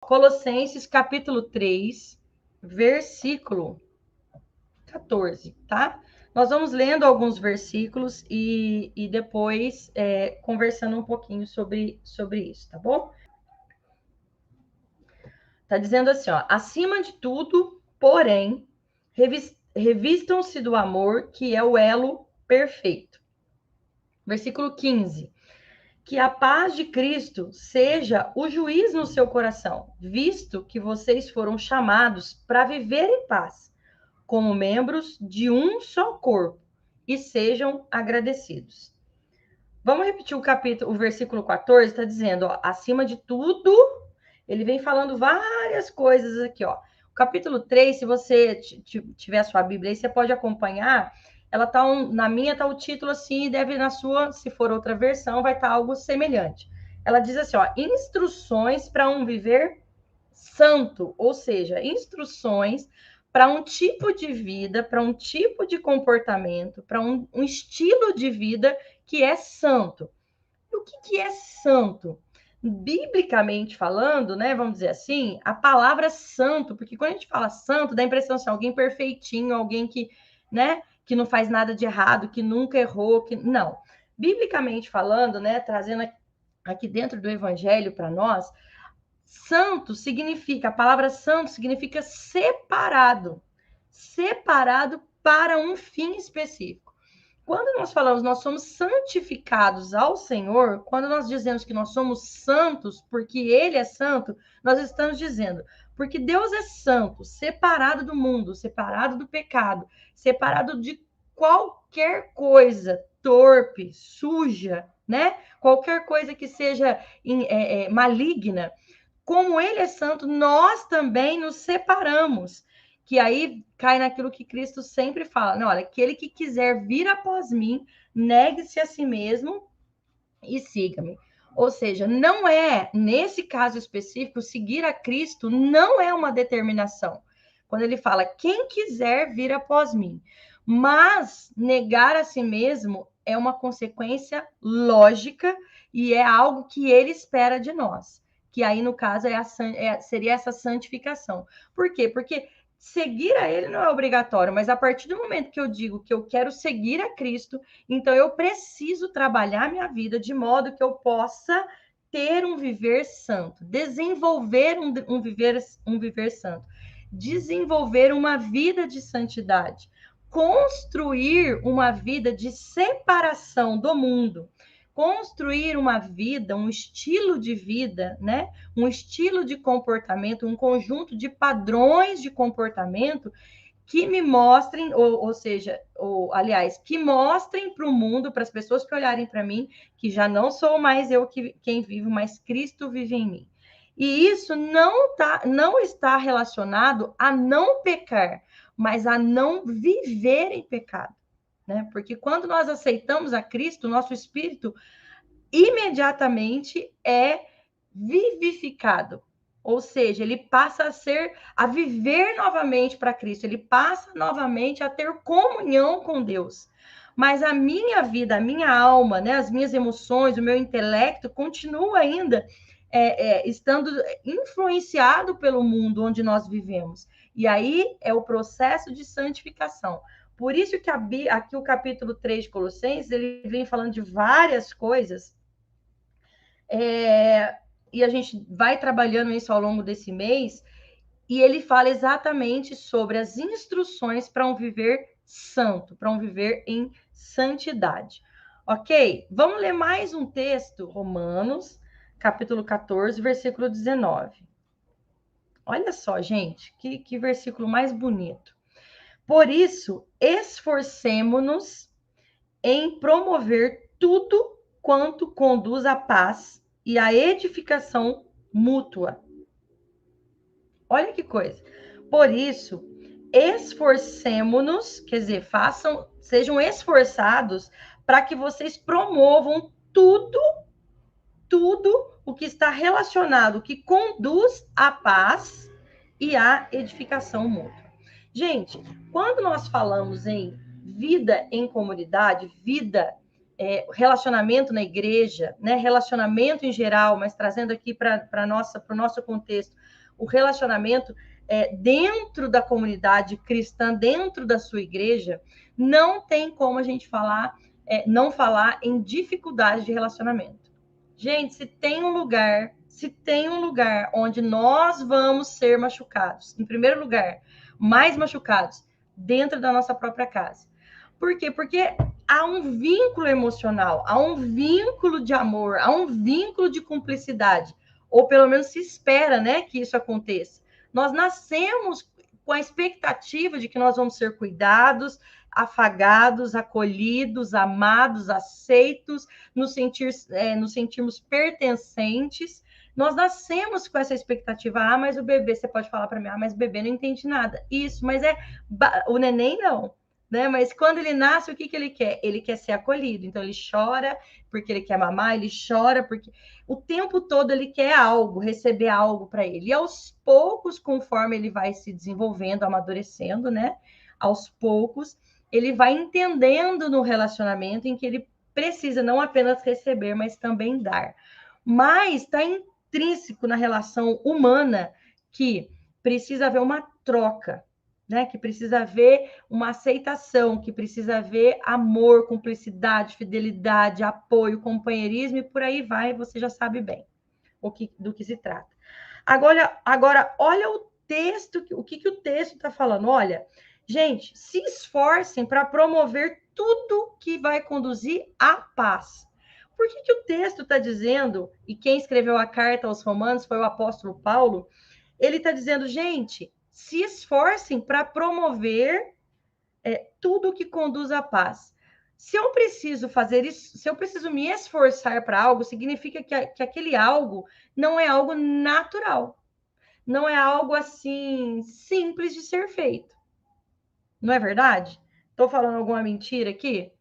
Colossenses capítulo 3, versículo 14, tá? Nós vamos lendo alguns versículos e depois conversando um pouquinho sobre isso, tá bom? Tá dizendo assim, ó, acima de tudo, porém, revistam-se do amor, que é o elo perfeito. Versículo 15. Que a paz de Cristo seja o juiz no seu coração, visto que vocês foram chamados para viver em paz, como membros de um só corpo, e sejam agradecidos. Vamos repetir o versículo 14, está dizendo, ó, acima de tudo, ele vem falando várias coisas aqui, ó. O capítulo 3, se você tiver a sua Bíblia aí, você pode acompanhar. Ela tá na minha tá o título assim, e deve na sua, se for outra versão, vai estar algo semelhante. Ela diz assim, ó, instruções para um viver santo, ou seja, instruções para um tipo de vida, para um tipo de comportamento, para um estilo de vida que é santo. E o que é santo? Biblicamente falando, né, vamos dizer assim, a palavra santo, porque quando a gente fala santo, dá a impressão de alguém perfeitinho, alguém que, né, que não faz nada de errado, que nunca errou, que não. Biblicamente falando, né, trazendo aqui dentro do evangelho para nós, santo significa, a palavra santo significa separado, separado para um fim específico. Quando nós falamos nós somos santificados ao Senhor, quando nós dizemos que nós somos santos porque Ele é santo, nós estamos dizendo porque Deus é santo, separado do mundo, separado do pecado, separado de qualquer coisa torpe, suja, né? Qualquer coisa que seja maligna. Como Ele é santo, nós também nos separamos. Que aí cai naquilo que Cristo sempre fala, né? Olha, aquele que quiser vir após mim, negue-se a si mesmo e siga-me. Ou seja, não é, nesse caso específico, seguir a Cristo não é uma determinação. Quando ele fala, quem quiser vir após mim. Mas negar a si mesmo é uma consequência lógica e é algo que ele espera de nós. Que aí, no caso, seria essa santificação. Por quê? Porque seguir a ele não é obrigatório, mas a partir do momento que eu digo que eu quero seguir a Cristo, então eu preciso trabalhar minha vida de modo que eu possa ter um viver santo, desenvolver um viver santo, desenvolver uma vida de santidade, construir uma vida de separação do mundo, construir uma vida, um estilo de vida, né? Um estilo de comportamento, um conjunto de padrões de comportamento que me mostrem, ou seja, aliás, que mostrem para o mundo, para as pessoas que olharem para mim, que já não sou mais eu quem vivo, mas Cristo vive em mim. E isso não está relacionado a não pecar, mas a não viver em pecado. Né? Porque quando nós aceitamos a Cristo, nosso espírito imediatamente é vivificado. Ou seja, ele passa a viver novamente para Cristo, ele passa novamente a ter comunhão com Deus. Mas a minha vida, a minha alma, né, as minhas emoções, o meu intelecto continua ainda estando influenciado pelo mundo onde nós vivemos. E aí é o processo de santificação. Por isso que aqui o capítulo 3 de Colossenses, ele vem falando de várias coisas e a gente vai trabalhando isso ao longo desse mês, e ele fala exatamente sobre as instruções para um viver santo, para um viver em santidade. Ok? Vamos ler mais um texto, Romanos, capítulo 14, versículo 19. Olha só, gente, que versículo mais bonito. Por isso, esforcemo-nos em promover tudo quanto conduz à paz e à edificação mútua. Olha que coisa. Por isso, esforcemo-nos, quer dizer, sejam esforçados para que vocês promovam tudo o que está relacionado, que conduz à paz e à edificação mútua. Gente, quando nós falamos em vida em comunidade, relacionamento na igreja, né, relacionamento em geral, mas trazendo aqui para o nosso contexto, o relacionamento dentro da comunidade cristã, dentro da sua igreja, não tem como a gente não falar em dificuldade de relacionamento. Gente, se tem um lugar onde nós vamos ser machucados, em primeiro lugar, mais machucados, dentro da nossa própria casa. Por quê? Porque há um vínculo emocional, há um vínculo de amor, há um vínculo de cumplicidade, ou pelo menos se espera, né, que isso aconteça. Nós nascemos com a expectativa de que nós vamos ser cuidados, afagados, acolhidos, amados, aceitos, nos sentirmos pertencentes. Nós nascemos com essa expectativa. Ah, mas o bebê, você pode falar para mim, ah, mas o bebê não entende nada. Isso, mas o neném não. Né? Mas quando ele nasce, o que ele quer? Ele quer ser acolhido. Então, ele chora porque ele quer mamar, ele chora porque o tempo todo ele quer algo, receber algo para ele. E aos poucos, conforme ele vai se desenvolvendo, amadurecendo, né? Aos poucos, ele vai entendendo no relacionamento em que ele precisa não apenas receber, mas também dar. Mas está intrínseco na relação humana que precisa haver uma troca, né? Que precisa haver uma aceitação, que precisa haver amor, cumplicidade, fidelidade, apoio, companheirismo e por aí vai, você já sabe bem do que se trata. Agora olha o texto, o que o texto está falando. Olha, gente, se esforcem para promover tudo que vai conduzir à paz. Por que o texto está dizendo, e quem escreveu a carta aos Romanos foi o apóstolo Paulo, ele está dizendo, gente, se esforcem para promover tudo que conduz à paz. Se eu preciso fazer isso, se eu preciso me esforçar para algo, significa que aquele algo não é algo natural. Não é algo assim simples de ser feito. Não é verdade? Estou falando alguma mentira aqui?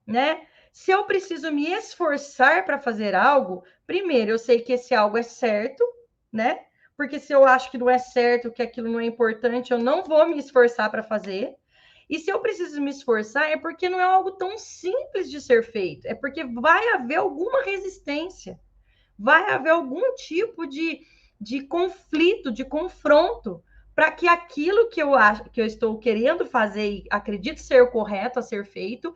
Né? Se eu preciso me esforçar para fazer algo, primeiro eu sei que esse algo é certo, né? Porque se eu acho que não é certo, que aquilo não é importante, eu não vou me esforçar para fazer. E se eu preciso me esforçar, é porque não é algo tão simples de ser feito. É porque vai haver alguma resistência. Vai haver algum tipo de conflito, de confronto, para que aquilo que eu acho que eu estou querendo fazer e acredito ser o correto a ser feito,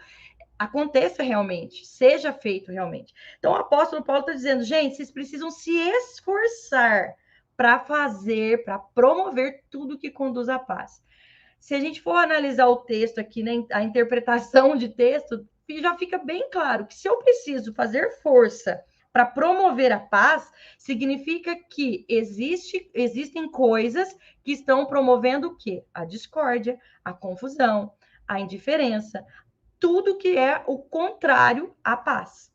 aconteça realmente, seja feito realmente. Então, o apóstolo Paulo está dizendo, gente, vocês precisam se esforçar para fazer, para promover tudo que conduz à paz. Se a gente for analisar o texto aqui, né, a interpretação de texto, já fica bem claro que se eu preciso fazer força para promover a paz, significa que existem coisas que estão promovendo o quê? A discórdia, a confusão, a indiferença, tudo que é o contrário à paz.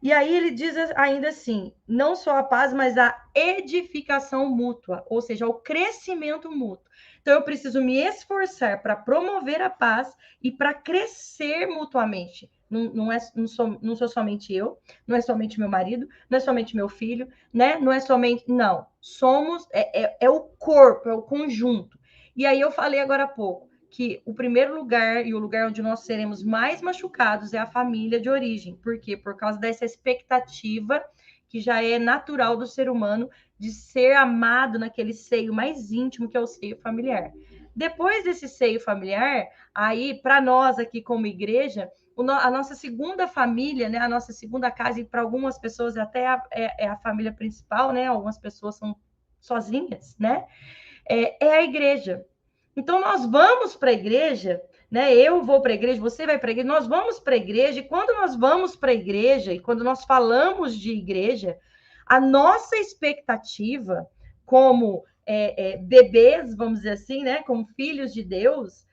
E aí ele diz ainda assim, não só a paz, mas a edificação mútua, ou seja, o crescimento mútuo. Então eu preciso me esforçar para promover a paz e para crescer mutuamente. Não sou somente eu, não é somente meu marido, não é somente meu filho, né? Não é somente. Não. Somos. É o corpo, é o conjunto. E aí eu falei agora há pouco que o primeiro lugar e o lugar onde nós seremos mais machucados é a família de origem. Por quê? Por causa dessa expectativa que já é natural do ser humano de ser amado naquele seio mais íntimo que é o seio familiar. Depois desse seio familiar, aí para nós aqui como igreja, a nossa segunda família, né, a nossa segunda casa, e para algumas pessoas até é a família principal, né? Algumas pessoas são sozinhas, né? É a igreja. Então, nós vamos para a igreja, né? Eu vou para a igreja, você vai para a igreja, nós vamos para a igreja, e quando nós vamos para a igreja, e quando nós falamos de igreja, a nossa expectativa como bebês, vamos dizer assim, né? Como filhos de Deus,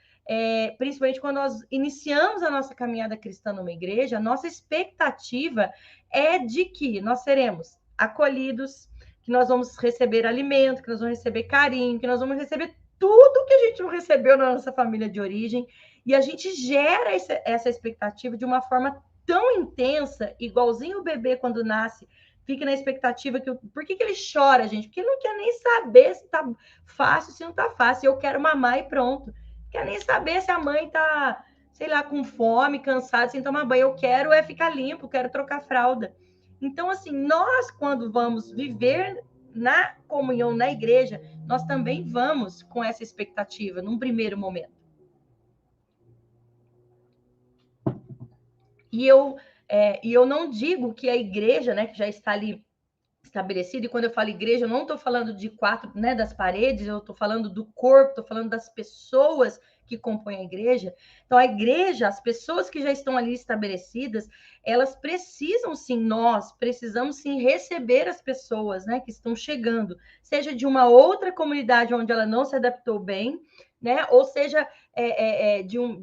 principalmente quando nós iniciamos a nossa caminhada cristã numa igreja, a nossa expectativa é de que nós seremos acolhidos, que nós vamos receber alimento, que nós vamos receber carinho, que nós vamos receber tudo que a gente não recebeu na nossa família de origem, e a gente gera essa expectativa de uma forma tão intensa, igualzinho o bebê quando nasce, fica na expectativa que... Por que ele chora, gente? Porque ele não quer nem saber se tá fácil, se não tá fácil. Eu quero mamar e pronto. Não quer nem saber se a mãe tá, sei lá, com fome, cansada, sem tomar banho. Eu quero ficar limpo, quero trocar fralda. Então, assim, nós, quando vamos viver na comunhão, na igreja, nós também vamos com essa expectativa, num primeiro momento. E eu não digo que a igreja, né, que já está ali estabelecida, e quando eu falo igreja, eu não estou falando de quatro, né, das paredes, eu estou falando do corpo, estou falando das pessoas que compõem a igreja. Então, a igreja, as pessoas que já estão ali estabelecidas, elas precisam sim, nós precisamos sim receber as pessoas, né, que estão chegando, seja de uma outra comunidade onde ela não se adaptou bem, né, ou seja,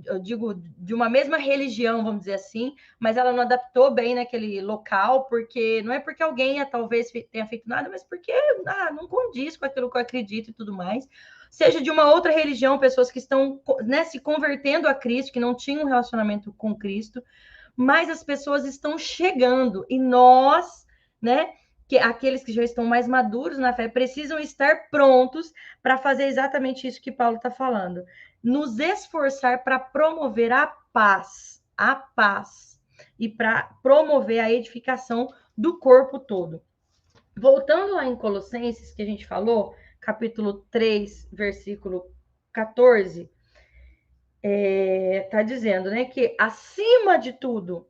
eu digo, de uma mesma religião, vamos dizer assim, mas ela não adaptou bem naquele local, porque não é porque alguém talvez tenha feito nada, mas porque não condiz com aquilo que eu acredito e tudo mais. Seja de uma outra religião, pessoas que estão, né, se convertendo a Cristo, que não tinham um relacionamento com Cristo, mas as pessoas estão chegando e nós, né, que aqueles que já estão mais maduros na fé precisam estar prontos para fazer exatamente isso que Paulo está falando. Nos esforçar para promover a paz e para promover a edificação do corpo todo. Voltando lá em Colossenses, que a gente falou, capítulo 3, versículo 14, tá dizendo, né, que acima de tudo,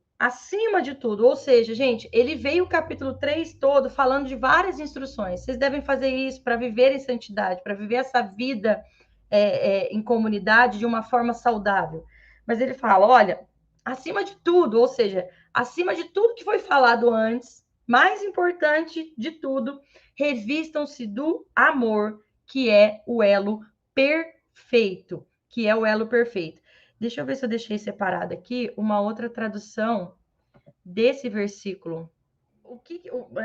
ou seja, gente, ele veio o capítulo 3 todo falando de várias instruções. Vocês devem fazer isso para viver em santidade, para viver essa vida em comunidade de uma forma saudável. Mas ele fala, olha, acima de tudo, ou seja, acima de tudo que foi falado antes, mais importante de tudo, revistam-se do amor, que é o elo perfeito. Que é o elo perfeito. Deixa eu ver se eu deixei separado aqui uma outra tradução desse versículo.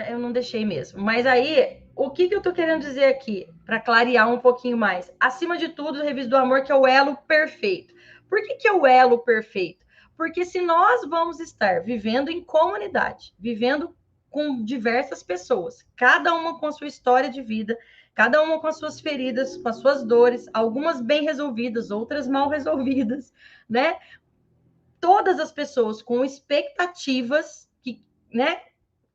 Eu não deixei mesmo. Mas aí, o que eu tô querendo dizer aqui, para clarear um pouquinho mais? Acima de tudo, revista do amor, que é o elo perfeito. Por que é o elo perfeito? Porque se nós vamos estar vivendo em comunidade, vivendo com diversas pessoas, cada uma com a sua história de vida, cada uma com as suas feridas, com as suas dores, algumas bem resolvidas, outras mal resolvidas, né? Todas as pessoas com expectativas que, né,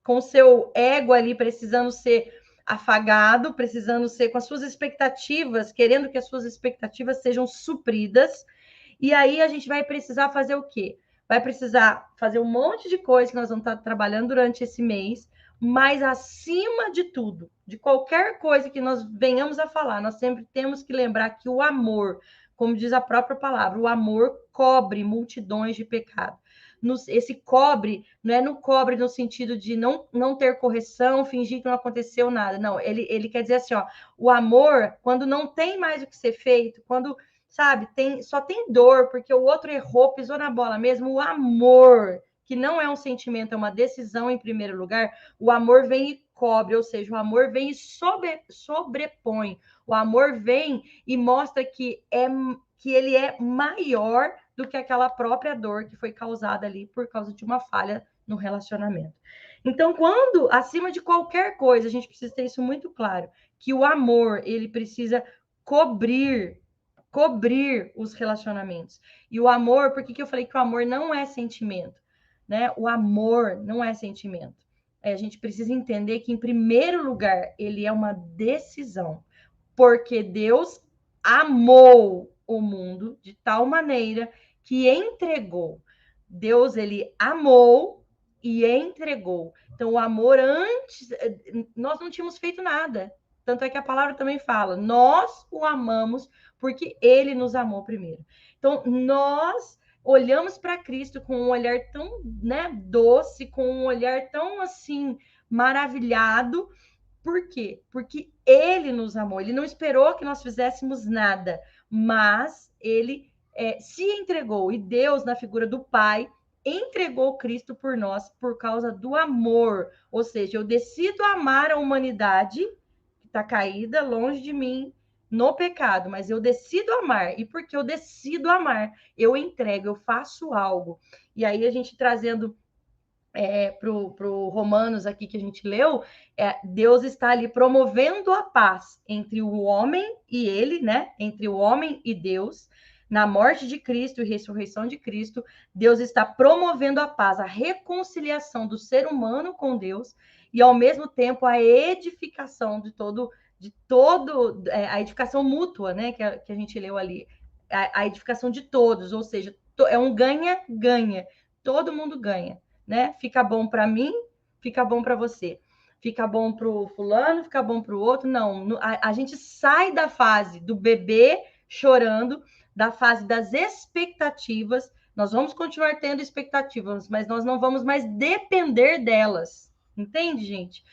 com o seu ego ali precisando ser afagado, precisando ser com as suas expectativas, querendo que as suas expectativas sejam supridas. E aí a gente vai precisar fazer o quê? Vai precisar fazer um monte de coisa que nós vamos estar trabalhando durante esse mês, mas acima de tudo, de qualquer coisa que nós venhamos a falar, nós sempre temos que lembrar que o amor, como diz a própria palavra, o amor cobre multidões de pecado. Esse cobre não é no cobre no sentido de não ter correção, fingir que não aconteceu nada. Não, ele quer dizer assim, ó, o amor, quando não tem mais o que ser feito, quando, sabe, só tem dor, porque o outro errou, pisou na bola mesmo, o amor, que não é um sentimento, é uma decisão em primeiro lugar, o amor vem e cobre, ou seja, o amor vem e sobrepõe, o amor vem e mostra que ele é maior do que aquela própria dor que foi causada ali por causa de uma falha no relacionamento. Então, quando, acima de qualquer coisa, a gente precisa ter isso muito claro, que o amor, ele precisa cobrir os relacionamentos. E o amor, por que eu falei que o amor não é sentimento? Né? O amor não é sentimento. A gente precisa entender que, em primeiro lugar, ele é uma decisão. Porque Deus amou o mundo de tal maneira que entregou. Deus, ele amou e entregou. Então, o amor antes, nós não tínhamos feito nada. Tanto é que a palavra também fala, nós o amamos porque ele nos amou primeiro. Então, nós olhamos para Cristo com um olhar tão, né, doce, com um olhar tão, assim, maravilhado. Por quê? Porque ele nos amou, ele não esperou que nós fizéssemos nada, mas ele se entregou, e Deus, na figura do Pai, entregou Cristo por nós por causa do amor. Ou seja, eu decido amar a humanidade que está caída longe de mim no pecado, mas eu decido amar, e porque eu decido amar, eu entrego, eu faço algo. E aí a gente trazendo para o Romanos aqui que a gente leu, Deus está ali promovendo a paz entre o homem e ele, né? Entre o homem e Deus. Na morte de Cristo e ressurreição de Cristo, Deus está promovendo a paz, a reconciliação do ser humano com Deus. e ao mesmo tempo a edificação a edificação mútua, né, que a gente leu ali, a edificação de todos, ou seja, é um ganha-ganha, todo mundo ganha, né? Fica bom para mim, fica bom para você. Fica bom para o fulano, fica bom para o outro. Não, a gente sai da fase do bebê chorando, da fase das expectativas. Nós vamos continuar tendo expectativas, mas nós não vamos mais depender delas. Entende, gente?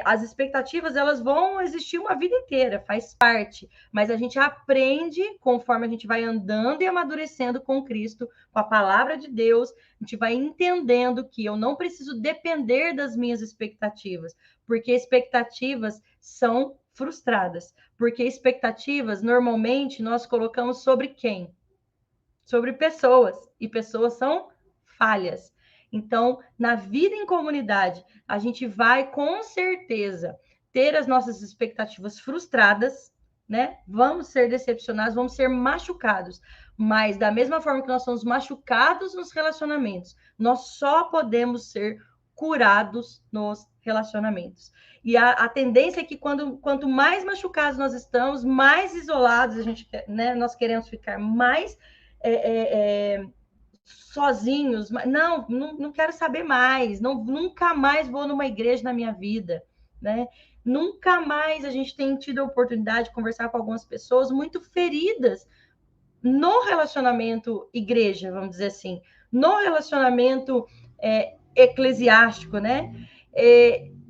As expectativas, elas vão existir uma vida inteira, faz parte, mas a gente aprende conforme a gente vai andando e amadurecendo com Cristo, com a palavra de Deus, a gente vai entendendo que eu não preciso depender das minhas expectativas, porque expectativas são frustradas, porque expectativas, normalmente, nós colocamos sobre quem? Sobre pessoas, e pessoas são falhas. Então, na vida em comunidade, a gente vai com certeza ter as nossas expectativas frustradas, né? Vamos ser decepcionados, vamos ser machucados. Mas da mesma forma que nós somos machucados nos relacionamentos, nós só podemos ser curados nos relacionamentos. E a tendência é que quanto mais machucados nós estamos, mais isolados a gente, né, nós queremos ficar, mais sozinhos. Não quero saber mais. Nunca mais vou numa igreja na minha vida, né? Nunca mais a gente tem tido a oportunidade de conversar com algumas pessoas muito feridas no relacionamento igreja, vamos dizer assim, no relacionamento eclesiástico, né?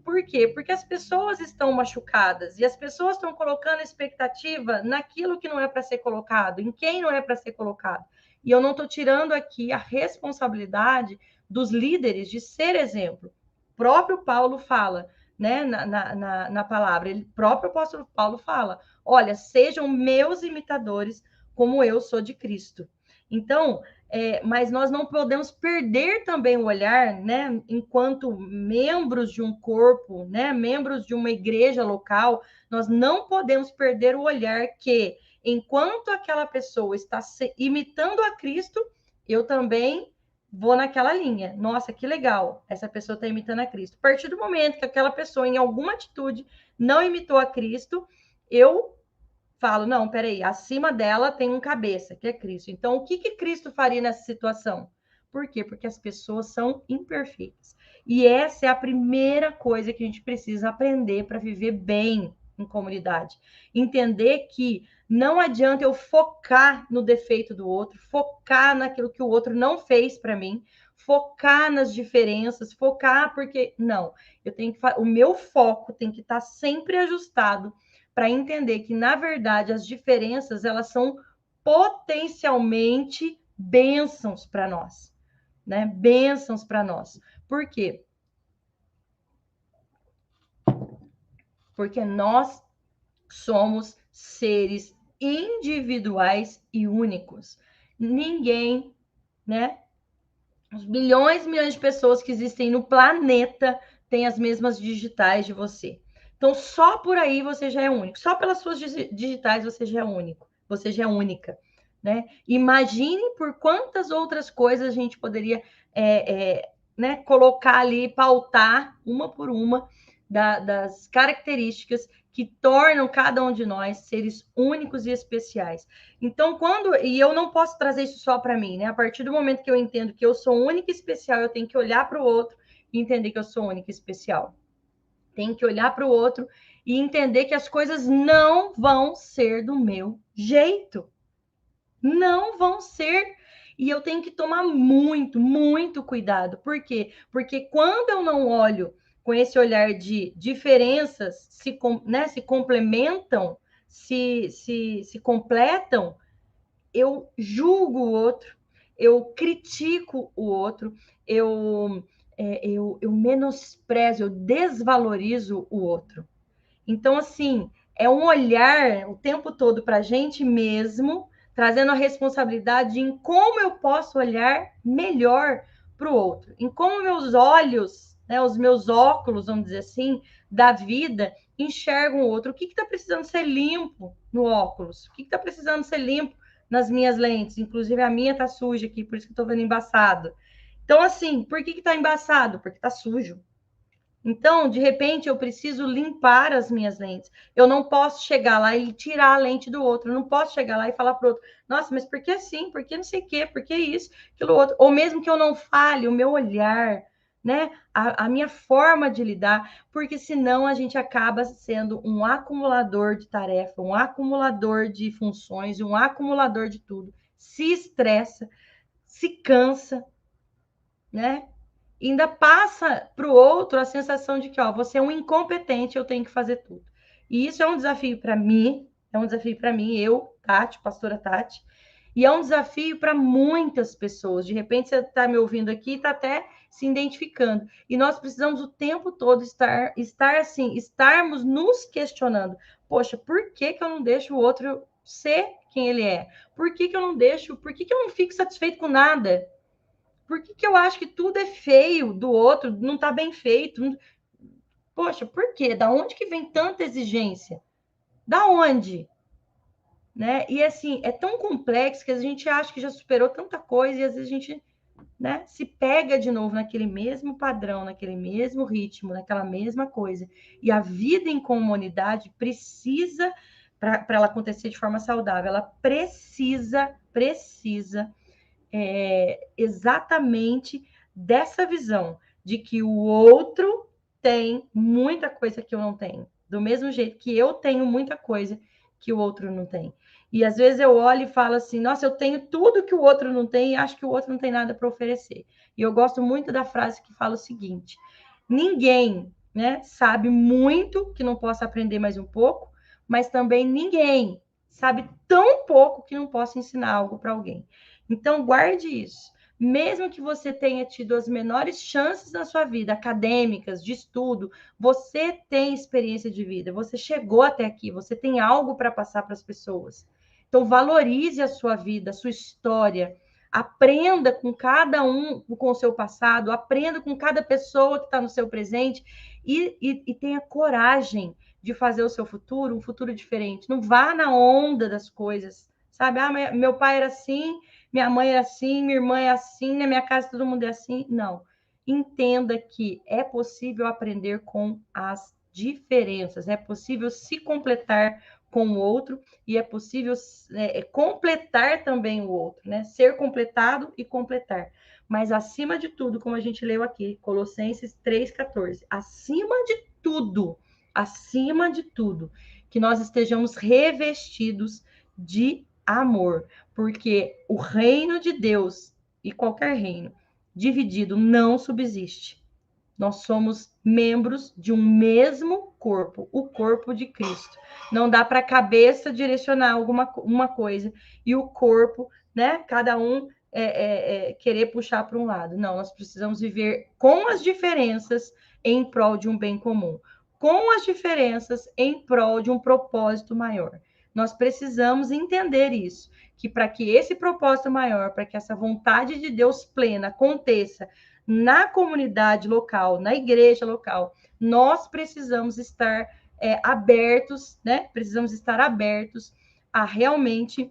Por quê? Porque as pessoas estão machucadas e as pessoas estão colocando expectativa naquilo que não é para ser colocado, em quem não é para ser colocado. E eu não estou tirando aqui a responsabilidade dos líderes de ser exemplo. O próprio Paulo fala, né, na palavra, o próprio apóstolo Paulo fala: olha, sejam meus imitadores, como eu sou de Cristo. Então, mas nós não podemos perder também o olhar, né, enquanto membros de um corpo, né, membros de uma igreja local, nós não podemos perder o olhar que, enquanto aquela pessoa está imitando a Cristo, eu também vou naquela linha. Nossa, que legal, essa pessoa está imitando a Cristo. A partir do momento que aquela pessoa, em alguma atitude, não imitou a Cristo, eu falo, não, peraí, acima dela tem um cabeça, que é Cristo. Então, o que Cristo faria nessa situação? Por quê? Porque as pessoas são imperfeitas. E essa é a primeira coisa que a gente precisa aprender para viver bem em comunidade. Entender que não adianta eu focar no defeito do outro, focar naquilo que o outro não fez para mim, focar nas diferenças, focar porque não, eu tenho que o meu foco tem que estar sempre ajustado para entender que, na verdade, as diferenças, elas são potencialmente bênçãos para nós, né? Bênçãos para nós. Por quê? Porque nós somos seres individuais e únicos. Ninguém, né? Os milhões e milhões de pessoas que existem no planeta têm as mesmas digitais de você. Então, só por aí você já é único. Só pelas suas digitais você já é único. Você já é única, né? Imagine por quantas outras coisas a gente poderia né, colocar ali, pautar uma por uma das características que tornam cada um de nós seres únicos e especiais. Então, e eu não posso trazer isso só para mim, né? A partir do momento que eu entendo que eu sou única e especial, eu tenho que olhar para o outro e entender que eu sou única e especial. Tenho que olhar para o outro e entender que as coisas não vão ser do meu jeito. Não vão ser. E eu tenho que tomar muito, muito cuidado. Por quê? Porque quando eu não olho com esse olhar de diferenças se complementam, se completam, eu julgo o outro, eu critico o outro, eu menosprezo, eu desvalorizo o outro. Então, assim, é um olhar o tempo todo para a gente mesmo, trazendo a responsabilidade em como eu posso olhar melhor para o outro, em como meus olhos, né, os meus óculos, vamos dizer assim, da vida, enxergam o outro. O que está precisando ser limpo no óculos? O que está precisando ser limpo nas minhas lentes? Inclusive, a minha está suja aqui, por isso que estou vendo embaçado. Então, assim, por que está embaçado? Porque está sujo. Então, de repente, eu preciso limpar as minhas lentes. Eu não posso chegar lá e tirar a lente do outro. Eu não posso chegar lá e falar para o outro, nossa, mas por que assim? Por que não sei o quê? Por que isso? Aquilo outro? Ou mesmo que eu não fale, o meu olhar, né? A minha forma de lidar, porque senão a gente acaba sendo um acumulador de tarefa, um acumulador de funções, um acumulador de tudo. Se estressa, se cansa, né? E ainda passa para o outro a sensação de que, ó, você é um incompetente, eu tenho que fazer tudo. E isso é um desafio para mim, eu, Tati, pastora Tati, e é um desafio para muitas pessoas. De repente você está me ouvindo aqui e está até se identificando. E nós precisamos o tempo todo estarmos nos questionando. Poxa, por que eu não deixo o outro ser quem ele é? Por que eu não fico satisfeito com nada? Por que eu acho que tudo é feio do outro, não está bem feito? Poxa, por quê? Da onde que vem tanta exigência? Da onde? Né? E assim, é tão complexo que a gente acha que já superou tanta coisa e às vezes a gente, né, se pega de novo naquele mesmo padrão, naquele mesmo ritmo, naquela mesma coisa. E a vida em comunidade precisa, para ela acontecer de forma saudável, ela precisa exatamente dessa visão de que o outro tem muita coisa que eu não tenho, do mesmo jeito que eu tenho muita coisa que o outro não tem. E às vezes eu olho e falo assim, nossa, eu tenho tudo que o outro não tem e acho que o outro não tem nada para oferecer. E eu gosto muito da frase que fala o seguinte: ninguém, né, sabe muito que não possa aprender mais um pouco, mas também ninguém sabe tão pouco que não possa ensinar algo para alguém. Então, guarde isso. Mesmo que você tenha tido as menores chances na sua vida, acadêmicas, de estudo, você tem experiência de vida, você chegou até aqui, você tem algo para passar para as pessoas. Então, valorize a sua vida, a sua história, aprenda com cada um, com o seu passado, aprenda com cada pessoa que está no seu presente e tenha coragem de fazer o seu futuro um futuro diferente. Não vá na onda das coisas, sabe? Ah, meu pai era assim, minha mãe é assim, minha irmã é assim, na minha casa todo mundo é assim. Não. Entenda que é possível aprender com as diferenças, é possível se completar com o outro e é possível completar também o outro, né? Ser completado e completar. Mas acima de tudo, como a gente leu aqui, Colossenses 3,14, acima de tudo, que nós estejamos revestidos de amor, porque o reino de Deus e qualquer reino dividido não subsiste. Nós somos membros de um mesmo corpo, o corpo de Cristo. Não dá para a cabeça direcionar uma coisa e o corpo, né? Cada um querer puxar para um lado. Não, nós precisamos viver com as diferenças em prol de um bem comum, com as diferenças em prol de um propósito maior. Nós precisamos entender isso, que para que esse propósito maior, para que essa vontade de Deus plena aconteça na comunidade local, na igreja local, nós precisamos estar abertos, né? Precisamos estar abertos a realmente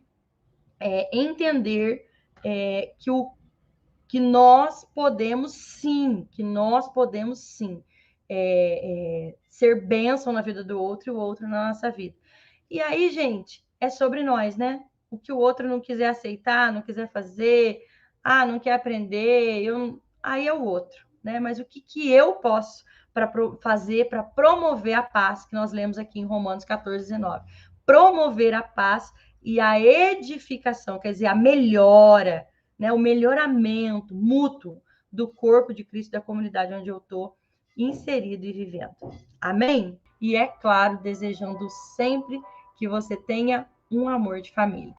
entender que nós podemos sim, ser bênção na vida do outro e o outro na nossa vida. E aí, gente, é sobre nós, né? O que o outro não quiser aceitar, não quiser fazer, não quer aprender, aí é o outro, né? Mas o que eu posso fazer para promover a paz, que nós lemos aqui em Romanos 14, 19. Promover a paz e a edificação, quer dizer, a melhora, né? O melhoramento mútuo do corpo de Cristo, da comunidade onde eu estou inserido e vivendo. Amém? E é claro, desejando sempre que você tenha um amor de família.